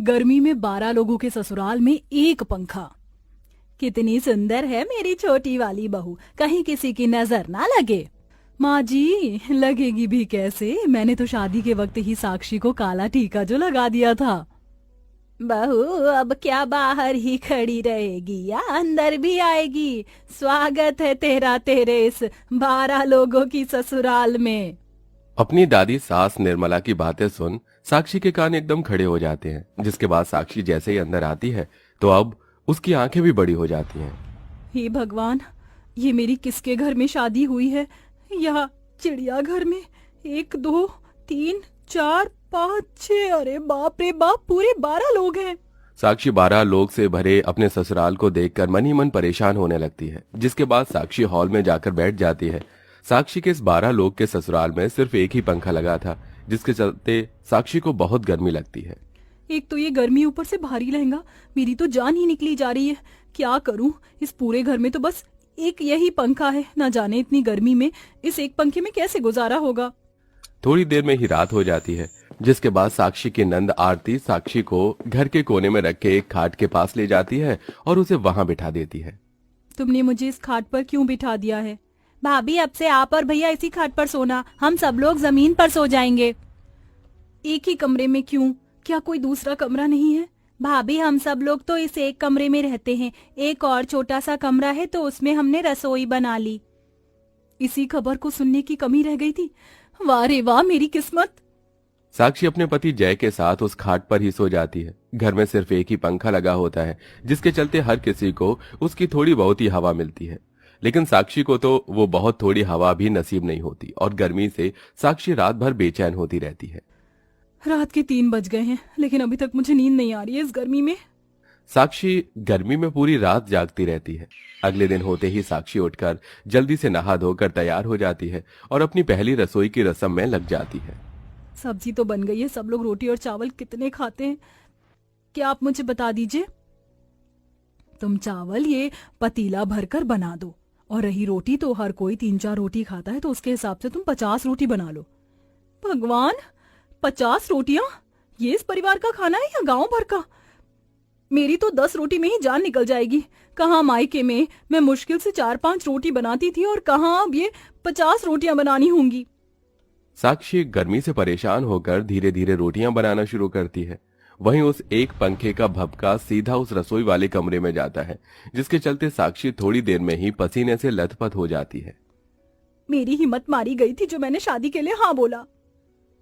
गर्मी में 12 लोगों के ससुराल में एक पंखा। कितनी सुंदर है मेरी छोटी वाली बहू, कहीं किसी की नजर ना लगे। माँ जी, लगेगी भी कैसे, मैंने तो शादी के वक्त ही साक्षी को काला टीका जो लगा दिया था। बहू अब क्या बाहर ही खड़ी रहेगी या अंदर भी आएगी? स्वागत है तेरा तेरे इस 12 लोगों की ससुराल में। अपनी दादी सास निर्मला की बातें सुन साक्षी के कान एकदम खड़े हो जाते हैं, जिसके बाद साक्षी जैसे ही अंदर आती है तो अब उसकी आंखें भी बड़ी हो जाती हैं। हे भगवान, ये मेरी किसके घर में शादी हुई है? या चिड़ियाघर में? 1 2 3 4 5 6, अरे बाप रे बाप, पूरे 12 लोग हैं। साक्षी 12 लोग से भरे अपने ससुराल को देखकर मन ही मन परेशान होने लगती है, जिसके बाद साक्षी हॉल में जाकर बैठ जाती है। साक्षी के इस 12 लोग के ससुराल में सिर्फ एक ही पंखा लगा था, जिसके चलते साक्षी को बहुत गर्मी लगती है। एक तो ये गर्मी, ऊपर से भारी लहंगा, मेरी तो जान ही निकली जा रही है। क्या करूं? इस पूरे घर में तो बस एक यही पंखा है, ना जाने इतनी गर्मी में इस एक पंखे में कैसे गुजारा होगा। थोड़ी देर में ही रात हो जाती है, जिसके बाद साक्षी की नंद आरती साक्षी को घर के कोने में रख के एक खाट के पास ले जाती है और उसे वहां बिठा देती है। तुमने मुझे इस खाट पर क्यों बिठा दिया है? भाभी, अब से आप और भैया इसी खाट पर सोना, हम सब लोग जमीन पर सो जाएंगे। एक ही कमरे में क्यों? क्या कोई दूसरा कमरा नहीं है? भाभी, हम सब लोग तो इस एक कमरे में रहते हैं, एक और छोटा सा कमरा है तो उसमें हमने रसोई बना ली। इसी खबर को सुनने की कमी रह गई थी। वाह रे वाह, मेरी किस्मत। साक्षी अपने पति जय के साथ उस खाट पर ही सो जाती है। घर में सिर्फ एक ही पंखा लगा होता है, जिसके चलते हर किसी को उसकी थोड़ी बहुत ही हवा मिलती है, लेकिन साक्षी को तो वो बहुत थोड़ी हवा भी नसीब नहीं होती और गर्मी से साक्षी रात भर बेचैन होती रहती है। रात के 3 बज गए हैं, लेकिन अभी तक मुझे नींद नहीं आ रही है इस गर्मी में। साक्षी गर्मी में पूरी रात जागती रहती है। अगले दिन होते ही साक्षी उठकर जल्दी से नहा धोकर तैयार हो जाती है और अपनी पहली रसोई की रस्म में लग जाती है। सब्जी तो बन गई है, सब लोग रोटी और चावल कितने खाते हैं, क्या आप मुझे बता दीजिए? तुम चावल ये पतीला भरकर बना दो, और रही रोटी तो हर कोई 3-4 रोटी खाता है, तो उसके हिसाब से तुम 50 रोटी बना लो। भगवान, 50 रोटियां? ये इस परिवार का खाना है या गांव भर का? मेरी तो 10 रोटी में ही जान निकल जाएगी। कहाँ मायके में मैं मुश्किल से 4-5 रोटी बनाती थी, और कहाँ अब ये 50 रोटियां बनानी होंगी। साक्षी गर्मी से परेशान होकर धीरे धीरे रोटियां बनाना शुरू करती है। वहीं उस एक पंखे का भभका सीधा उस रसोई वाले कमरे में जाता है, जिसके चलते साक्षी थोड़ी देर में ही पसीने से लथपथ हो जाती है। मेरी हिम्मत मारी गई थी जो मैंने शादी के लिए हाँ बोला।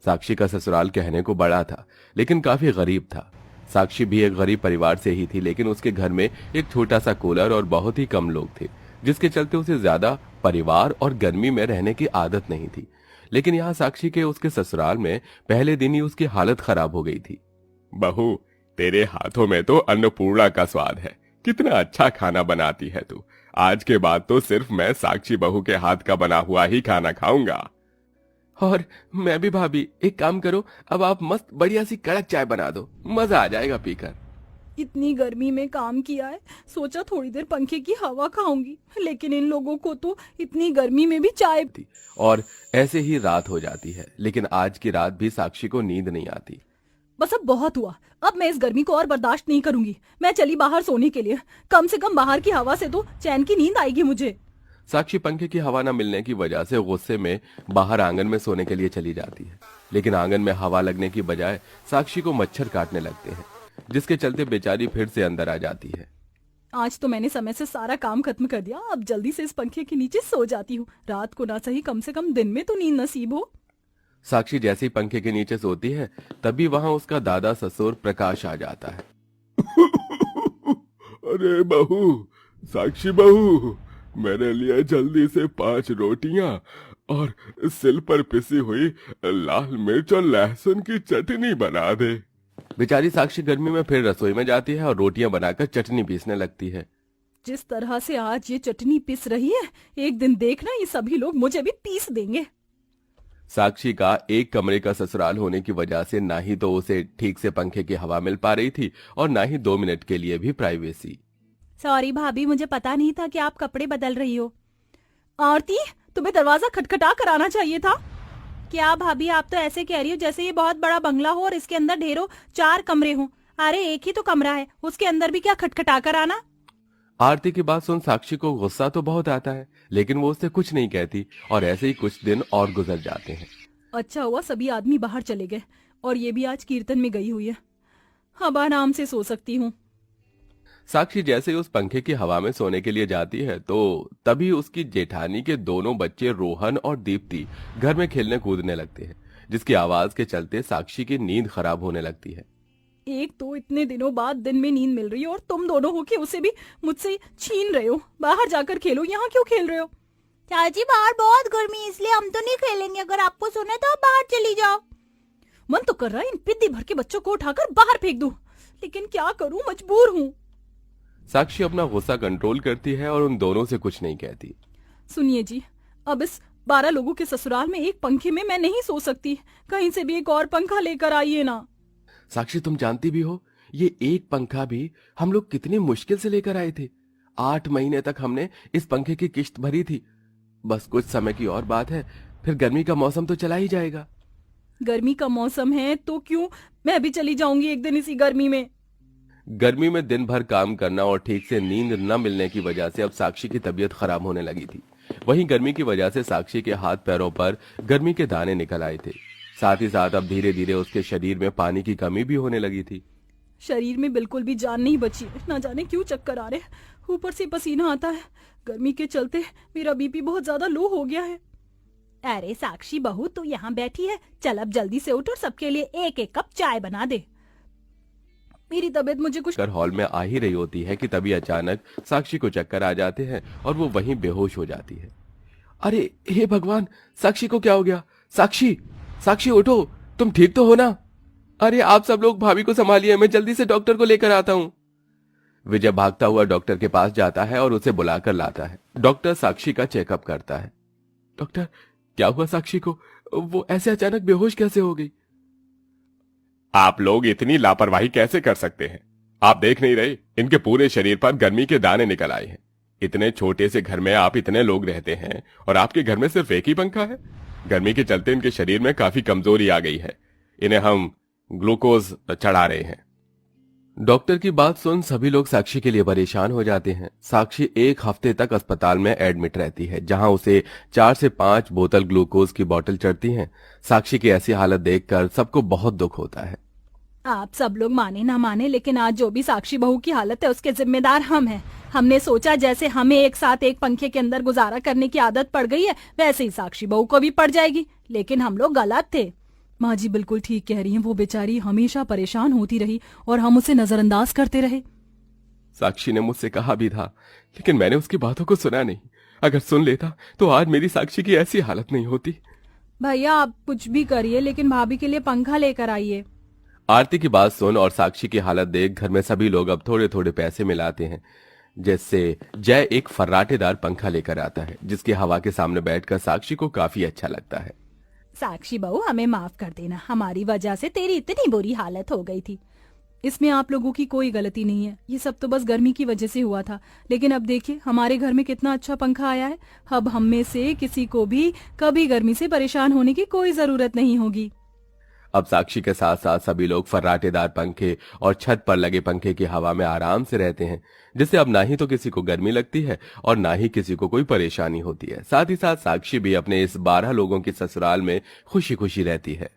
साक्षी का ससुराल कहने को बड़ा था, लेकिन काफी गरीब था। साक्षी भी एक गरीब परिवार से ही थी, लेकिन उसके घर में एक छोटा सा कूलर और बहुत ही कम लोग थे, जिसके चलते उसे ज्यादा परिवार और गर्मी में रहने की आदत नहीं थी। लेकिन यहाँ साक्षी के उसके ससुराल में पहले दिन ही उसकी हालत खराब हो गई थी। बहू, तेरे हाथों में तो अन्नपूर्णा का स्वाद है, कितना अच्छा खाना बनाती है तू। आज के बाद तो सिर्फ मैं साक्षी बहू के हाथ का बना हुआ ही खाना खाऊंगा। और मैं भी भाभी, एक काम करो, अब आप मस्त बढ़िया सी कड़क चाय बना दो, मजा आ जाएगा पीकर। इतनी गर्मी में काम किया है, सोचा थोड़ी देर पंखे की हवा खाऊंगी, लेकिन इन लोगों को तो इतनी गर्मी में भी चाय। और ऐसे ही रात हो जाती है, लेकिन आज की रात भी साक्षी को नींद नहीं आती। बस अब बहुत हुआ, अब मैं इस गर्मी को और बर्दाश्त नहीं करूंगी। मैं चली बाहर सोने के लिए, कम से कम बाहर की हवा से तो चैन की नींद आएगी मुझे। साक्षी पंखे की हवा न मिलने की वजह से गुस्से में बाहर आंगन में सोने के लिए चली जाती है, लेकिन आंगन में हवा लगने की बजाय साक्षी को मच्छर काटने लगते हैं, जिसके चलते बेचारी फिर से अंदर आ जाती है। आज तो मैंने समय से सारा काम खत्म कर दिया, अब जल्दी से इस पंखे के नीचे सो जाती हूँ। रात को ना सही, कम से कम दिन में तो नींद नसीब हो। साक्षी जैसे ही पंखे के नीचे सोती है, तभी वहां उसका दादा ससुर प्रकाश आ जाता है। अरे बहू, साक्षी बहू, मेरे लिए जल्दी से 5 रोटियां और सिल पर पिसी हुई लाल मिर्च और लहसुन की चटनी बना दे। बेचारी साक्षी गर्मी में फिर रसोई में जाती है और रोटियां बनाकर चटनी पीसने लगती है। जिस तरह से आज ये चटनी पिस रही है, एक दिन देखना ये सभी लोग मुझे भी पीस देंगे। साक्षी का एक कमरे का ससुराल होने की वजह से ना ही तो उसे ठीक से पंखे की हवा मिल पा रही थी और ना ही 2 मिनट के लिए भी प्राइवेसी। सॉरी भाभी, मुझे पता नहीं था कि आप कपड़े बदल रही हो। आरती, तुम्हें दरवाजा खटखटा कर आना चाहिए था। क्या भाभी, आप तो ऐसे कह रही हो जैसे ये बहुत बड़ा बंगला हो और इसके अंदर ढेरों 4 कमरे हों। अरे एक ही तो कमरा है, उसके अंदर भी क्या खटखटा कर आना। आरती की बात सुन साक्षी को गुस्सा तो बहुत आता है, लेकिन वो उससे कुछ नहीं कहती और ऐसे ही कुछ दिन और गुजर जाते हैं। अच्छा हुआ सभी आदमी बाहर चले गए और ये भी आज कीर्तन में गई हुई है। अब आराम से सो सकती हूँ। साक्षी जैसे ही उस पंखे की हवा में सोने के लिए जाती है तो तभी उसकी जेठानी के दोनों बच्चे रोहन और दीप्ति घर में खेलने कूदने लगते हैं, जिसकी आवाज के चलते साक्षी की नींद खराब होने लगती है। एक तो इतने दिनों बाद दिन में नींद मिल रही है और तुम दोनों हो के उसे भी मुझसे छीन रहे हो। बाहर जाकर खेलो, यहाँ क्यों खेल रहे हो? चाची बाहर बहुत गर्मी है, इसलिए हम तो नहीं खेलेंगे। अगर आपको सुने तो आप बाहर चली जाओ। मन तो कर रहा है इन पिद्दी भर के बच्चों को उठाकर बाहर फेंक दूं, लेकिन क्या करूं, मजबूर हूँ। साक्षी अपना गुस्सा कंट्रोल करती है और उन दोनों से कुछ नहीं कहती। सुनिए जी, अब इस 12 लोगों के ससुराल में एक पंखे में मैं नहीं सो सकती। कहीं से भी एक और पंखा लेकर आइए ना। साक्षी तुम जानती भी हो, ये एक पंखा भी हम लोग कितनी मुश्किल से लेकर आए थे। 8 महीने तक हमने इस पंखे की किश्त भरी थी। बस कुछ समय की और बात है, फिर गर्मी का मौसम तो चला ही जाएगा। गर्मी का मौसम है तो क्यों, मैं भी चली जाऊंगी एक दिन इसी गर्मी में। गर्मी में दिन भर काम करना और ठीक से नींद न मिलने की वजह से अब साक्षी की तबीयत खराब होने लगी थी। वहीं गर्मी की वजह से साक्षी के हाथ पैरों पर गर्मी के दाने निकल आए थे। साथ ही साथ अब धीरे धीरे उसके शरीर में पानी की कमी भी होने लगी थी। शरीर में बिल्कुल भी जान नहीं बची है। ना जाने क्यों चक्कर आ रहे हैं, ऊपर से पसीना आता है। गर्मी के चलते मेरा बीपी बहुत ज्यादा लो हो गया है। अरे साक्षी बहू, तू यहाँ बैठी है, चल अब जल्दी से उठ और सबके लिए एक एक कप चाय बना दे। मेरी तबीयत मुझे कुछ कर हॉल में आ ही रही होती है कि तभी अचानक साक्षी को चक्कर आ जाते हैं और वो वहीं बेहोश हो जाती है। अरे हे भगवान, साक्षी को क्या हो गया? साक्षी, साक्षी उठो, तुम ठीक तो हो ना? अरे आप सब लोग भाभी को संभालिए, मैं जल्दी से डॉक्टर को लेकर आता हूँ। विजय भागता हुआ डॉक्टर के पास जाता है और उसे बुलाकर लाता है। डॉक्टर साक्षी का चेकअप करता है। डॉक्टर, क्या हुआ साक्षी को? वो ऐसे अचानक बेहोश कैसे हो गई? आप लोग इतनी लापरवाही कैसे कर सकते हैं? आप देख नहीं रहे, इनके पूरे शरीर पर गर्मी के दाने निकल आए हैं। इतने छोटे से घर में आप इतने लोग रहते हैं और आपके घर में सिर्फ एक ही पंखा है। गर्मी के चलते इनके शरीर में काफी कमजोरी आ गई है। इन्हें हम ग्लूकोज चढ़ा रहे हैं। डॉक्टर की बात सुन सभी लोग साक्षी के लिए परेशान हो जाते हैं। साक्षी 1 हफ्ते तक अस्पताल में एडमिट रहती है, जहां उसे 4 से 5 बोतल ग्लूकोज की बोतल चढ़ती हैं। साक्षी की ऐसी हालत देखकर सबको बहुत दुख होता है। आप सब लोग माने ना माने, लेकिन आज जो भी साक्षी बहू की हालत है उसके जिम्मेदार हम हैं। हमने सोचा जैसे हमें एक साथ एक पंखे के अंदर गुजारा करने की आदत पड़ गई है, वैसे ही साक्षी बहू को भी पड़ जाएगी। लेकिन हम लोग गलत थे। माँ जी बिल्कुल ठीक कह रही हैं, वो बेचारी हमेशा परेशान होती रही और हम उसे नजरअंदाज करते रहे। साक्षी ने मुझसे कहा भी था, लेकिन मैंने उसकी बातों को सुना नहीं। अगर सुन लेता तो आज मेरी साक्षी की ऐसी हालत नहीं होती। भैया आप कुछ भी करिए, लेकिन भाभी के लिए पंखा लेकर आइए। आरती की बात सुन और साक्षी की हालत देख घर में सभी लोग अब थोड़े थोड़े पैसे मिलाते हैं, जिससे जय एक फर्राटेदार पंखा लेकर आता है, जिसकी हवा के सामने बैठकर साक्षी को काफी अच्छा लगता है। साक्षी बहू, हमें माफ कर देना, हमारी वजह से तेरी इतनी बुरी हालत हो गई थी। इसमें आप लोगों की कोई गलती नहीं है, ये सब तो बस गर्मी की वजह से हुआ था। लेकिन अब देखिए हमारे घर में कितना अच्छा पंखा आया है। अब हम में से किसी को भी कभी गर्मी से परेशान होने की कोई जरूरत नहीं होगी। अब साक्षी के साथ साथ सभी लोग फर्राटेदार पंखे और छत पर लगे पंखे की हवा में आराम से रहते हैं, जिससे अब ना ही तो किसी को गर्मी लगती है और ना ही किसी को कोई परेशानी होती है। साथ ही साथ साक्षी भी अपने इस 12 लोगों के ससुराल में खुशी खुशी रहती है।